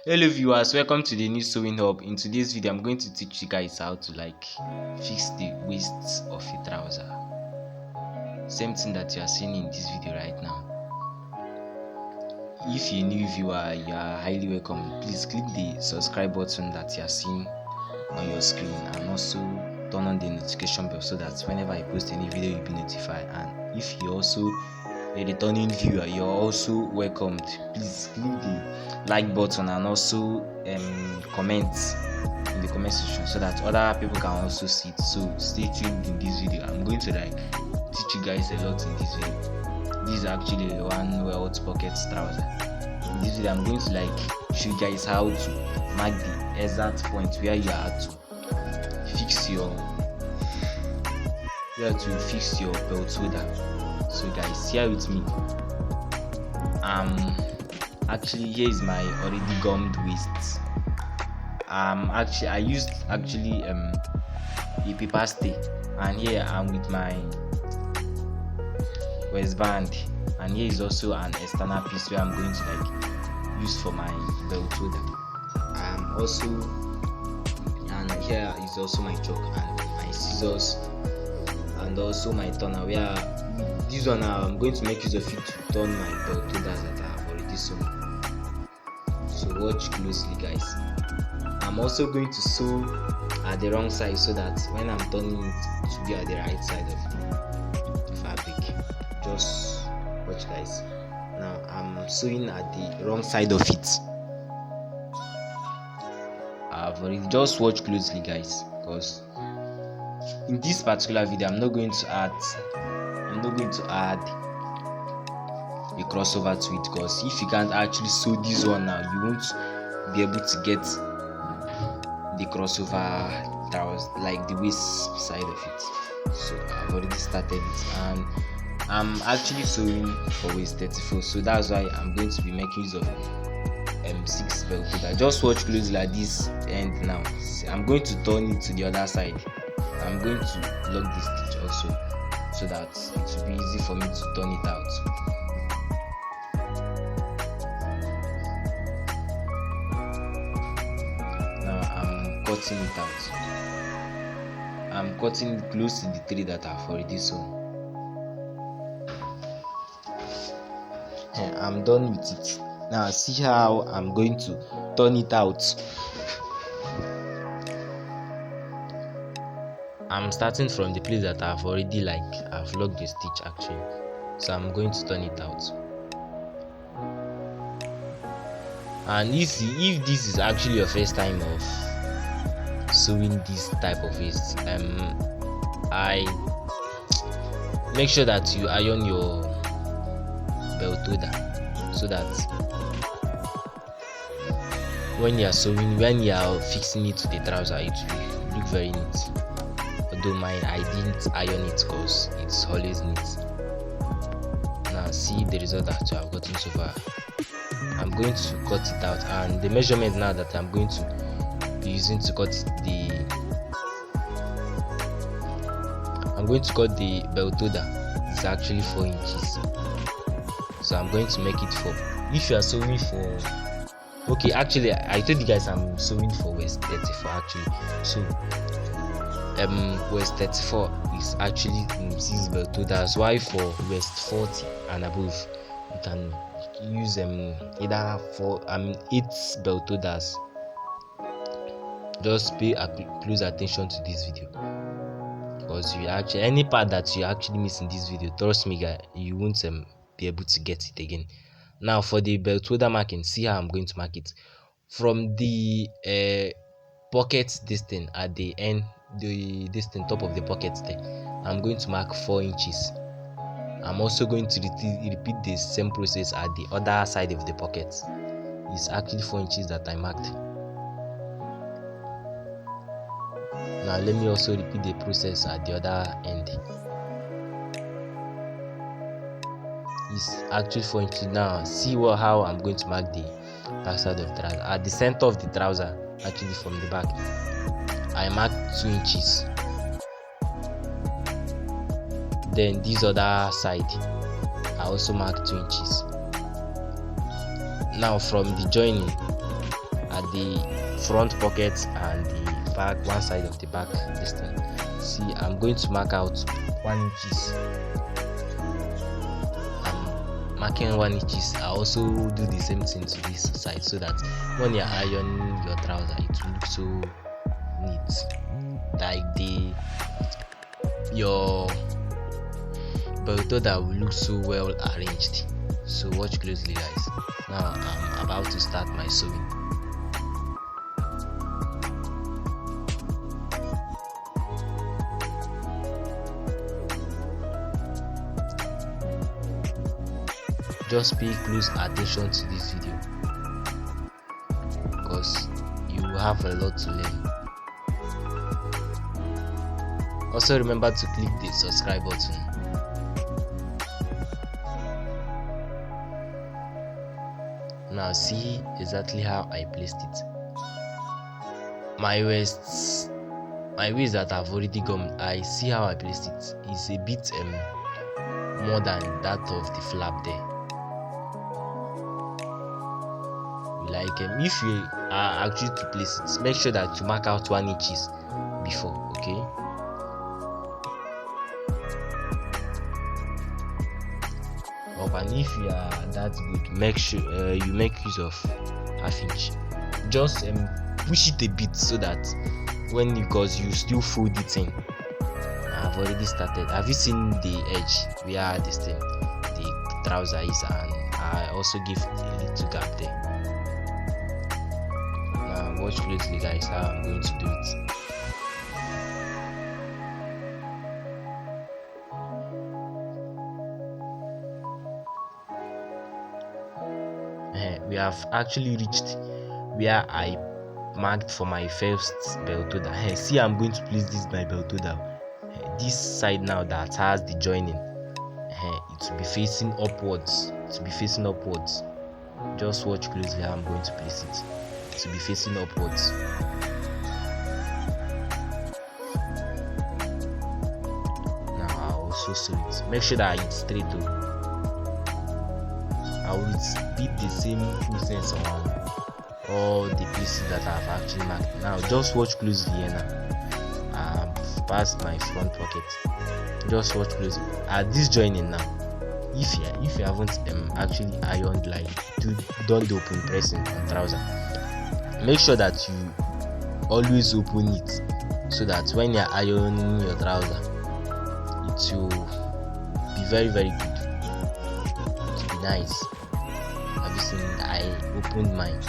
Hello viewers, welcome to the new sewing hub. In today's video I'm going to teach you guys how to fix the waist of a trouser. Same thing that you are seeing in this video right now. If you're a new viewer, you are highly welcome. Please click the subscribe button that you are seeing on your screen and also turn on the notification bell so that whenever I post any video you'll be notified. And if you're also a returning viewer, you're also welcomed. Please click the like button and also comment in the comment section so that other people can also see it. So stay tuned in this video. I'm going to teach you guys a lot in this video. This is actually one well pocket trouser. In this video I'm going to show you guys how to mark the exact point where you are to fix your belt holder. So guys, here with me. Actually here is my already gummed waist. I used a paper stay, and here I'm with my waistband, and here is also an external piece where I'm going to use for my belt holder. And here is also my chalk and my scissors and also my turner, where this one I'm going to make use of it to turn my belt holders that I have already sewn. So watch closely guys. I'm also going to sew at the wrong side so that when I'm turning it to be at the right side of the fabric. Just watch guys. Now I'm sewing at the wrong side of it. I've already just watch closely guys, because in this particular video I'm not going to add a crossover to it, because if you can't actually sew this one now, you won't be able to get the crossover trousers, like the waist side of it. So I've already started it, and I'm actually sewing for waist 34, so that's why I'm going to be making use of 6 belt holder. Just watch closely at this end now. I'm going to turn it to the other side. I'm going to lock the stitch also, so that it will be easy for me to turn it out. Now I'm cutting it out. I'm cutting it close to the three that I've already sewn. And I'm done with it. Now see how I'm going to turn it out. I'm starting from the place that I've already I've locked the stitch actually, so I'm going to turn it out. And if this is actually your first time of sewing this type of waist, I make sure that you iron your belt holder so that when you are fixing it to the trouser, it will look very neat. Although mine, I didn't iron it because it's always neat. Now see the result that you have gotten so far. I'm going to cut it out, and the measurement now that I'm going to be using to cut the belt holder is actually 4 inches. So I'm going to make it 4. If you are sewing for, okay, actually I told you guys I'm sewing for waist 34 actually. So waist 34 is actually 6 belt holders, while for waist 40 and above you can use either 8 belt holders. Just pay close attention to this video, because you actually, any part that you actually miss in this video, trust me guys, you won't be able to get it again. Now for the belt holder marking, see how I'm going to mark it from the pocket distance at the end, the distance top of the pocket there. I'm going to mark 4 inches. I'm also going to repeat the same process at the other side of the pocket. It's actually 4 inches that I marked. Now let me also repeat the process at the other end. It's actually 4 inches. Now see how I'm going to mark the back side of the trouser. At the center of the trouser, actually from the back, I marked 2 inches. Then this other side, I also marked 2 inches. Now from the joining, at the front pocket and the back, one side of the back this thing. See, I'm going to mark out 1 inches. I'm marking 1 inches. I also do the same thing to this side, so that when you're ironing your trouser, it will look so neat. Like your belt that will look so well arranged. So watch closely, guys. Now I'm about to start my sewing. Just pay close attention to this video, because you will have a lot to learn. Also remember to click the subscribe button. Now see exactly how I placed it. My waist that I've already gone, I see how I placed it. It's a bit more than that of the flap there. Like if you are actually to place it, make sure that you mark out 1 inches before, okay? And if you are that good, make sure you make use of 1/2 inch. Just push it a bit, so that because you still fold it in. I've already started. Have you seen the edge where the trouser is, and I also give a little gap there. Now watch closely, guys, how I'm going to do it. We have actually reached where I marked for my first belt holder. See, I'm going to place my belt holder. This side now that has the joining, it will be facing upwards. Just watch closely how I'm going to place it. It will be facing upwards. Now I'll also sew it. Make sure that it's straight though. I will repeat the same process on all the places that I've actually marked. Now just watch closely here. Now I've passed my front pocket. Just watch closely at this joining. Now if you haven't actually ironed, like done the open pressing on trouser, make sure that you always open it, so that when you're ironing your trouser, it will be very, very good. It will be nice. Have you seen? I opened mine.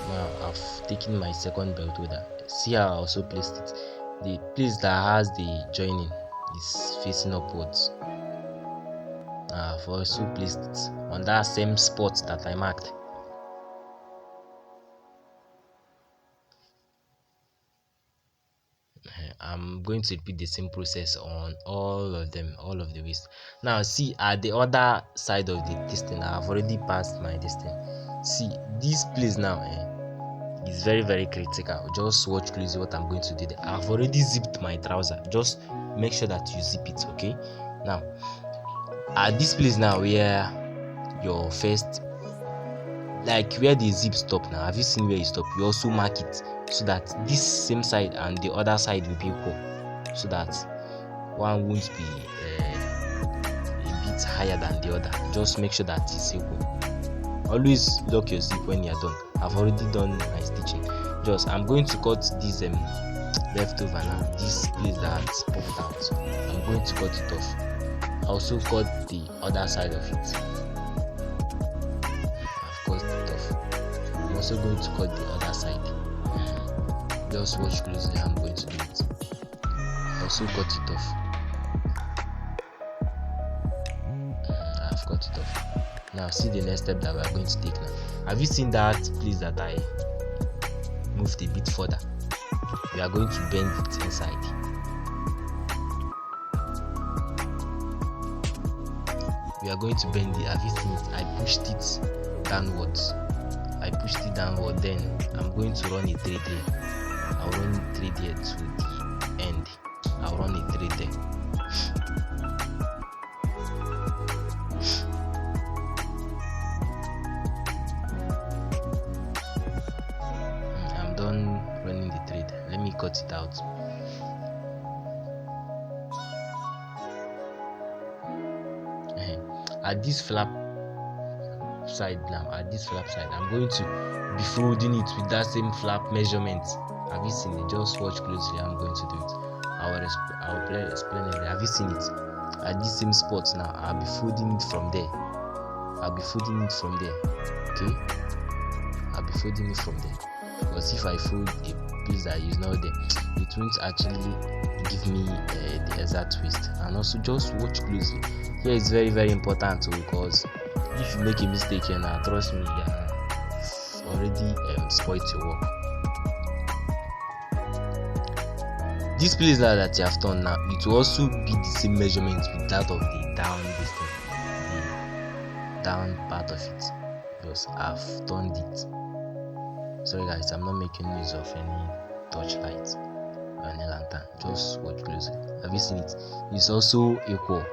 Now I've taken my second belt holder. See how I also placed it. The place that has the joining is facing upwards. I've also placed it on that same spot that I marked. I'm going to repeat the same process on all of them, all of the waist. Now see, at the other side of the distance, I've already passed my distance. See, this place now is very, very critical. Just watch closely what I'm going to do there. I've already zipped my trouser. Just make sure that you zip it, okay? Now at this place now, where your first, like where the zip stop now, have you seen where you stop? You also mark it, so that this same side and the other side will be equal, so that one won't be a bit higher than the other. Just make sure that it's equal. Always lock your zip when you're done. I've already done my stitching. I'm going to cut this leftover now, this place that's popped out. I'm going to cut it off. I also cut the other side of it. I've cut it off. I'm also going to cut the other side. Just watch closely how I'm going to do it. I also cut it off. I've cut it off. Now see the next step that we are going to take now. Have you seen that place that I moved a bit further? We are going to bend it inside. We are going to bend it. Have you seen it? I pushed it downwards. Then I'm going to run a thread there. I'll run a thread here to the end. at this flap side now, I'm going to be folding it with that same flap measurement. Have you seen it? Just watch closely. I'm going to do it. I will explain it. Have you seen it? At this same spot now, I'll be folding it from there. Okay, I'll be folding it from there, because if I fold a piece that is not there, it won't actually give me the exact twist. And also just watch closely. Here is very, very important too, because if you make a mistake here now, trust me, you've already spoiled your work. This place now that you have done now, it will also be the same measurement with that of the down part of it, because I've done it. Sorry guys, I'm not making use of any torchlight or any lantern. Just watch closely. Have you seen it? It's also equal,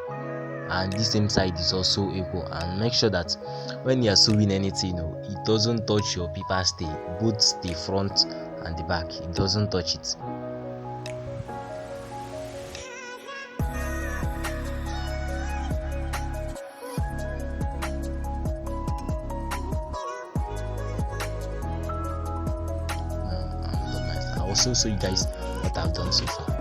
and this same side is also equal. And make sure that when you are sewing anything, it doesn't touch your paper stay, both the front and the back. It doesn't touch it. I'll also show you guys what I've done so far.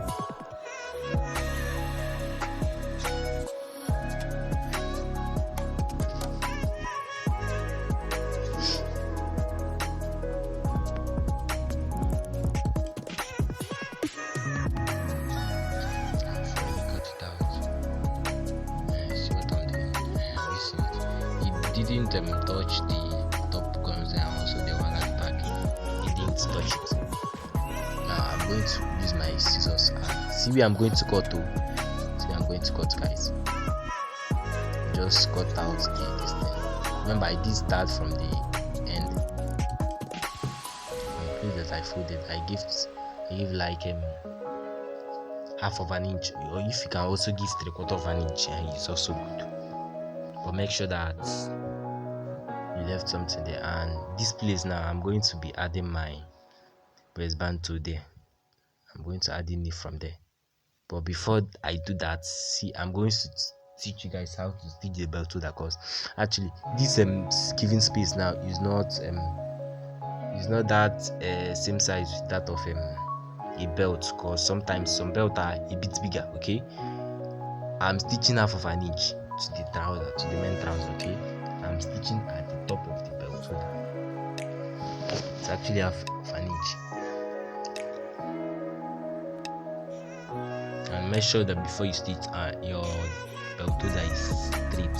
Didn't touch the top corners and also the one at the back. It didn't touch it. Now I'm going to use my scissors and see where I'm going to cut to. See where I'm going to cut, guys. Just cut out this thing. Remember, I did start from the end. The place that I folded, I give like half of an inch, or if you can also give 3/4 of an inch, it's also good. But make sure that you left something there. And this place now, I'm going to be adding my waistband to there. I'm going to add in it from there. But before I do that, see, I'm going to teach you guys how to stitch the belt to that, because actually this giving space now is not that same size with that of a belt, because sometimes some belts are a bit bigger. Okay, I'm stitching half of an inch to the trouser, to the main trouser. Okay, I'm stitching at the top of the belt, so that it's actually half of an inch. And make sure that before you stitch, your belt trouser is straight.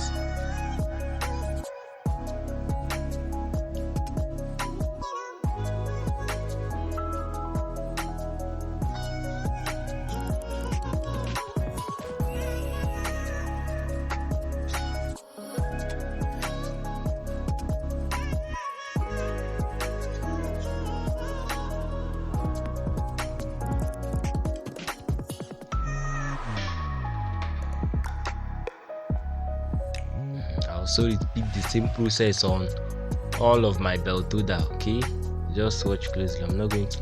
Also repeat the same process on all of my belt holder. Okay, just watch closely. I'm not going to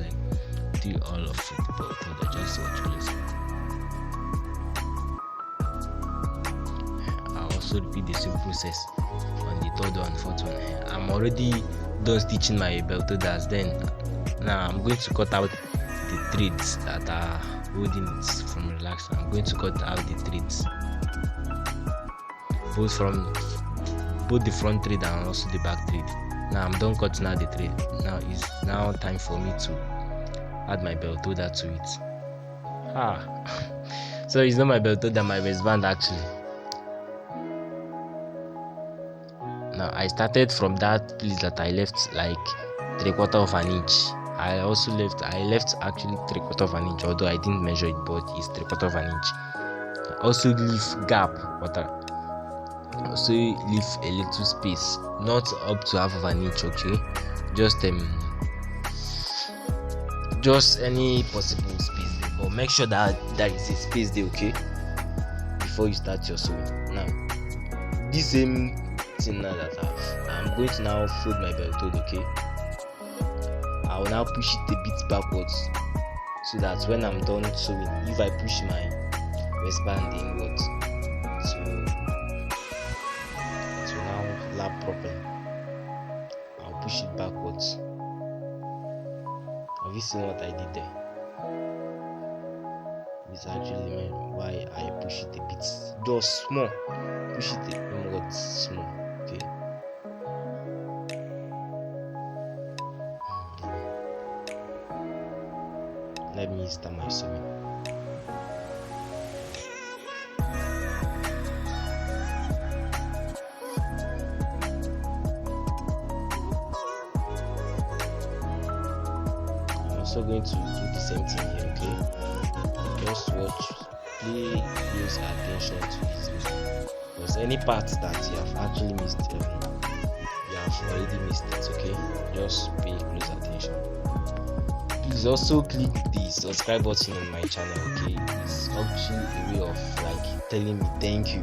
do all of the belt holder, just watch closely. I'll also repeat the same process on the third one, fourth one. I'm already done stitching my belt holders. Then now I'm going to cut out the threads that are holding it from relaxing. I'm going to cut out the threads, both the front thread and also the back thread. Now I'm done cutting out the thread. Now it's time for me to add my belt holder to it. So it's not my belt holder, my waistband actually. Now I started from that place that I left like 3/4 of an inch. I left actually 3/4 of an inch, although I didn't measure it, but it's 3/4 of an inch. Also leave gap, also leave a little space, not up to half of an inch. Okay, just any possible space there, but make sure that there is a space there, okay, before you start your sewing. Now this same thing now that I'm going to now fold my belt hold. Okay, I will now push it a bit backwards, so that when I'm done sewing, if I push my waistband inwards, so lap properly. I'll push it backwards. Have you seen what I did there? It's actually why I push it a bit, just small. Push it inwards small. Okay. Let me start my sewing. I'm also going to do the same thing here, okay? Just watch, pay close attention to it, because any part that you have actually missed, you have already missed it, okay? Just pay close attention. Please also click the subscribe button on my channel, okay? It's actually a way of like telling me thank you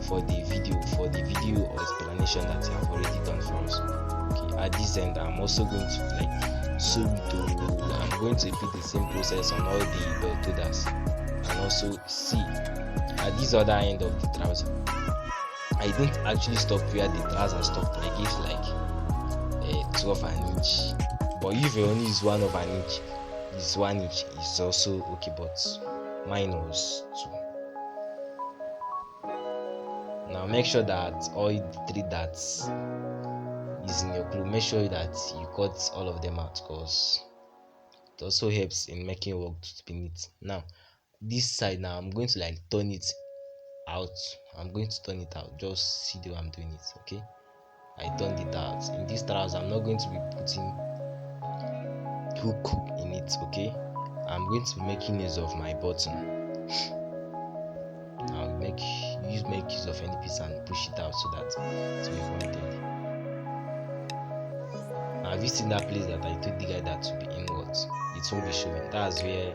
for the video or explanation that you have already done for us. Okay, at this end, I'm also going to like sew it. I'm going to repeat the same process on all the belt holders, and also see at this other end of the trouser. I didn't actually stop where the trouser stopped. I gave like 12 an inch. But if you only use 1 of an inch, is 1 inch is also okay, but mine was 2. Now make sure that all the 3 dots is in your cloth. Make sure that you cut all of them out, because it also helps in making work to be neat. Now this side, now I'm going to like turn it out. Just see the way I'm doing it, okay? I turned it out. In this trouser, I'm not going to be putting hook in it, okay? I'm going to be making use of my button. I'll make use of any piece and push it out so that it will be wanted. Now, have you seen that place that I told the guy that to be inwards? It won't be showing. That's where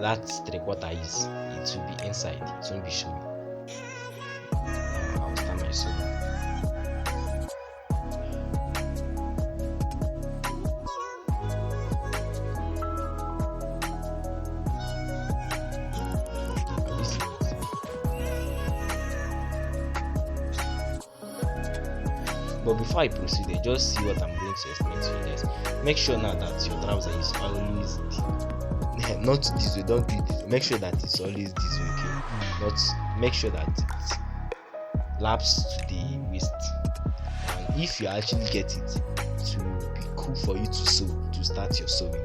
that 3/4 is. It will be inside. It won't be showing. I'll start my sewing. But before I proceed, just see what I'm going to explain to you guys. Make sure now that your trouser is always not this way. Don't do this. Make sure that it's always this way, okay? Not make sure that it laps to the waist. And if you actually get it, it will be cool for you to start your sewing.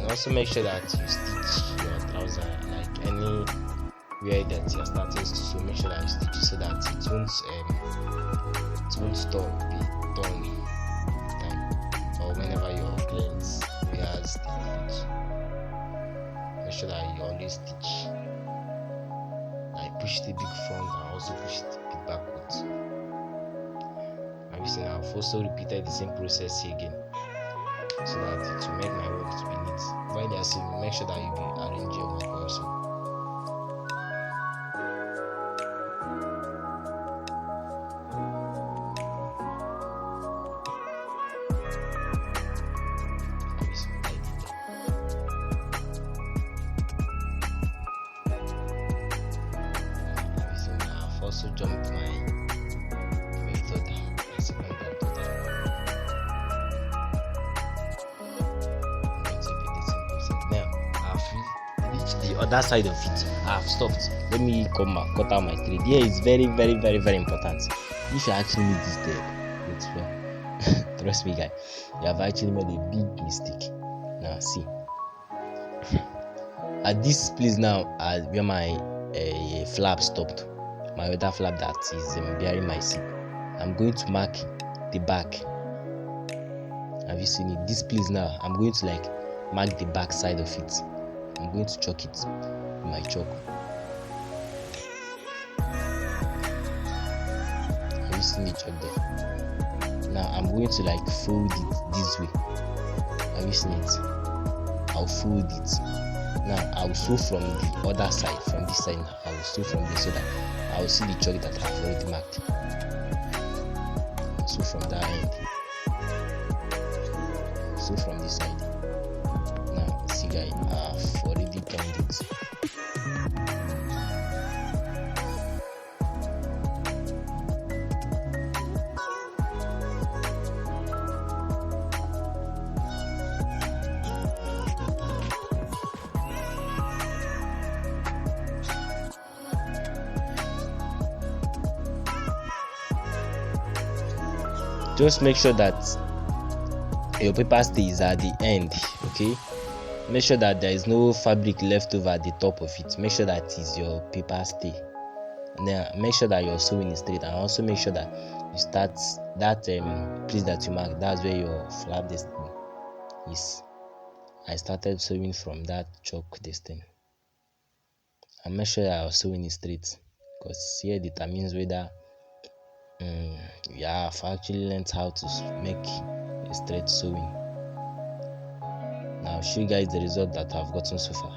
Also make sure that you stitch your trouser like anywhere that you're starting to sew. Make sure that you stitch it so that it won't stop be done time or whenever your clients wears the clothes. Make sure that you always stitch. I push the big front and also push the big backwards. I've also repeated the same process here again, so that it will make my work to be neat. While you're sewing, make sure that you arrange your work also. I've also jumped my method. The other side of it, I've stopped. Let me come back, cut out my thread. Here is very important. If you actually need this thread, trust me guys, you have actually made a big mistake. Now see, at this place now, where my flap stopped, my other flap that is bearing my zip, I'm going to mark the back. Have you seen it? This place now, I'm going to like mark the back side of it. I'm going to chalk it with my chalk. Have you seen the chalk there? Now I'm going to like fold it this way. Have you seen it? I'll fold it. Now I'll sew from the other side, from this side. Now I will sew from this so that I'll see the chalk that I've already marked. sew from that end, sew from this side. Now see guys, I've already turned it. Just make sure that your paper stays at the end. Okay, make sure that there is no fabric left over at the top of it. Make sure that is your paper stay, and then make sure that your sewing is straight, and also make sure that you start that place that you mark. That's where your flap destiny is. I started sewing from that chalk destiny, and make sure that your sewing is straight, because here determines whether you have actually learned how to make a straight sewing. Now I'll show you guys the result that I've gotten so far,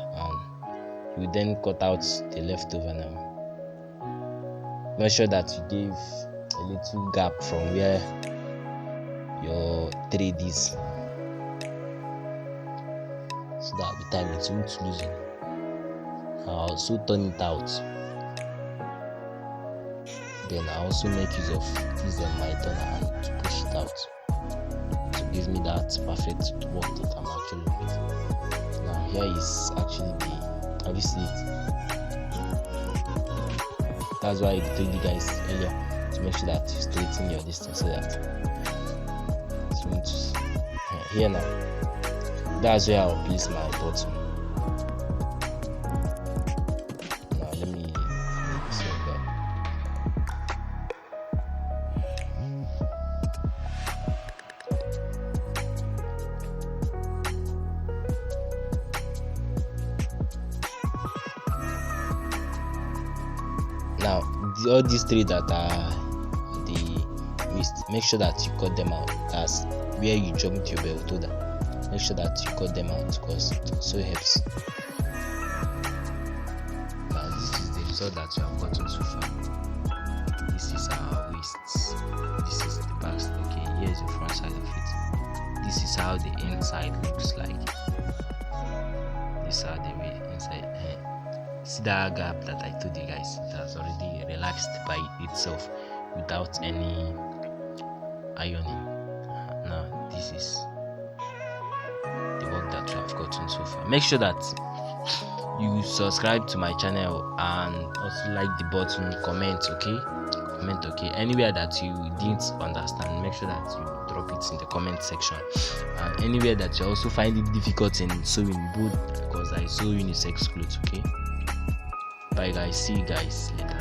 and you then cut out the leftover. Now make sure that you give a little gap from where your thread is, so that the time it won't loosen. I'll also turn it out. Then I also make use of this my turner hand to push it out to give me that perfect work that I'm actually looking for. Now here is actually the, have you seen it? That's why I told you guys earlier to make sure that you straighten your distance so that it won't. Here now, that's where I'll place my bottom. Now let me set that. Now all these three that are the waist, make sure that you cut them out. That's where you jump your belt holder. Make sure that you cut them out, because it also helps. Now this is the result that you have gotten so far. This is our waist, this is the back. Okay, here's the front side of it. This is how the inside looks like. These are the way inside. See that gap that I told you guys, it has already relaxed by itself without any ironing. Now this is the work that you have gotten so far. Make sure that you subscribe to my channel and also like the button, comment. Okay, anywhere that you didn't understand, make sure that you drop it in the comment section. And anywhere that you also find it difficult in sewing, both because I sew unisex clothes. Okay, bye guys, see you guys later.